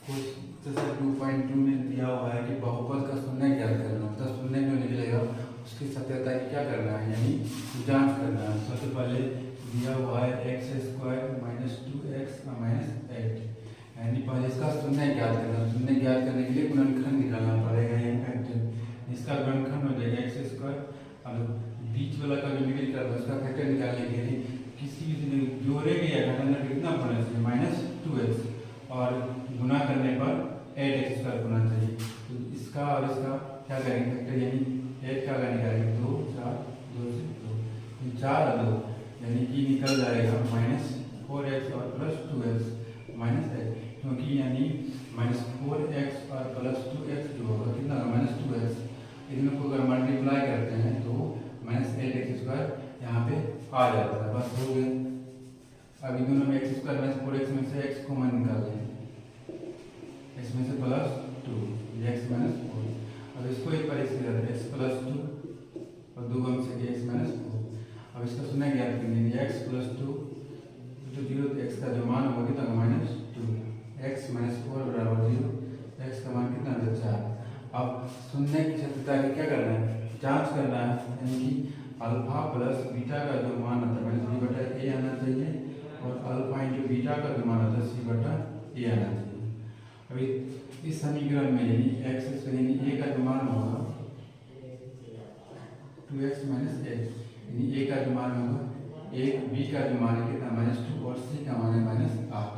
जैसे 2.2 में दिया हुआ है कि बहुपद का शून्य ज्ञात करना, तो शून्य जो निकलेगा उसकी सत्यता की क्या करना है, यानी जांच करना है। सबसे पहले दिया हुआ है x² माइनस 2x माइनस 8, यानी पहले इसका शून्य ज्ञात करना। शून्य ज्ञात करने के लिए गुणनखंड निकालना पड़ेगा, ये फैक्टर। इसका गुणनखंड हो जाएगा x²। अब बीच वाला का जो मिडिल टर्म है उसका फैक्टर निकालने के लिए किसी भी जोड़ेंगे या घटाना कितना होना चाहिए, -2x, और गुना करने पर 8x² होना चाहिए। तो इसका और इसका क्या करेंगे फैक्टर, यानी 8 का निकालेंगे 2 4 2 से 2, 4 और 2 यानी कि निकल जाएगा -4x और +2x माइनस 8, क्योंकि यानी -4x और +2x जो होगा कितना होगा -2x। इन को अगर मल्टीप्लाई करते हैं तो -8x² यहाँ पे आ जाता है। बस हो गया। अब इन दोनों में x² -4x में से x कॉमन निकाल लेंगे, इसमें से +2 x -4। अब इसको एक बार इसके साथ x +2 और 2 गम से x -4। अब इसका शून्य ज्ञात करेंगे, x +2 तो 0, तो x का जो मान होगा कितना -2, x -4 बराबर 0, x का मान कितना है 4। अब शून्य की सत्यता की क्या करना है, जांच करना है, यानी कि अल्फा प्लस बीटा का जो मान होता है -b/a आना चाहिए, और अल्फा इंटू बीटा का जो मान होता है c/a आना चाहिए। अभी इस समीकरण में यानी x यानी a का जो मान होगा 2x माइनस a, यानी a का जो मान होगा 1, b का जो मान है कितना -2 और c का मान है -8।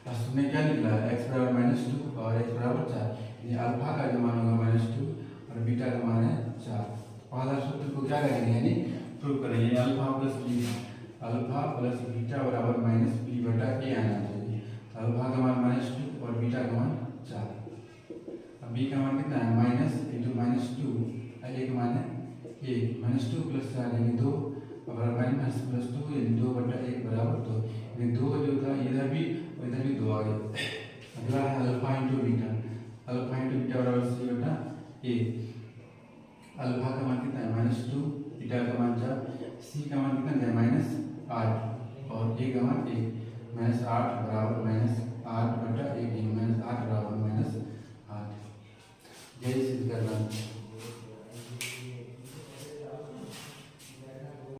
और शून्य क्या निकला है, x बराबर -2 और x बराबर 4, यानी अल्फा का जो मान होगा -2 और बीटा का मान है 4। पहला सूत्र को क्या करेंगे, यानी प्रूव करेंगे, अल्फा प्लस बीटा बराबर -b/a आना चाहिए। अल्फा का मान -2 और बीटा का मान 4। अब b का मान कितना है -2 और a का मान है 1, -2 + 4 यानी 2 और -+2 यानी 2/1 बराबर 2, यानी 2 जो था इधर भी और इधर भी 2 आ गया। अगला है alpha into beta, alpha into beta बराबर c/a। अल्फा का मान कितना है -2, बीटा का मान 4, c का मान कितना है -8 और a का मान 1, -8 बराबर -8।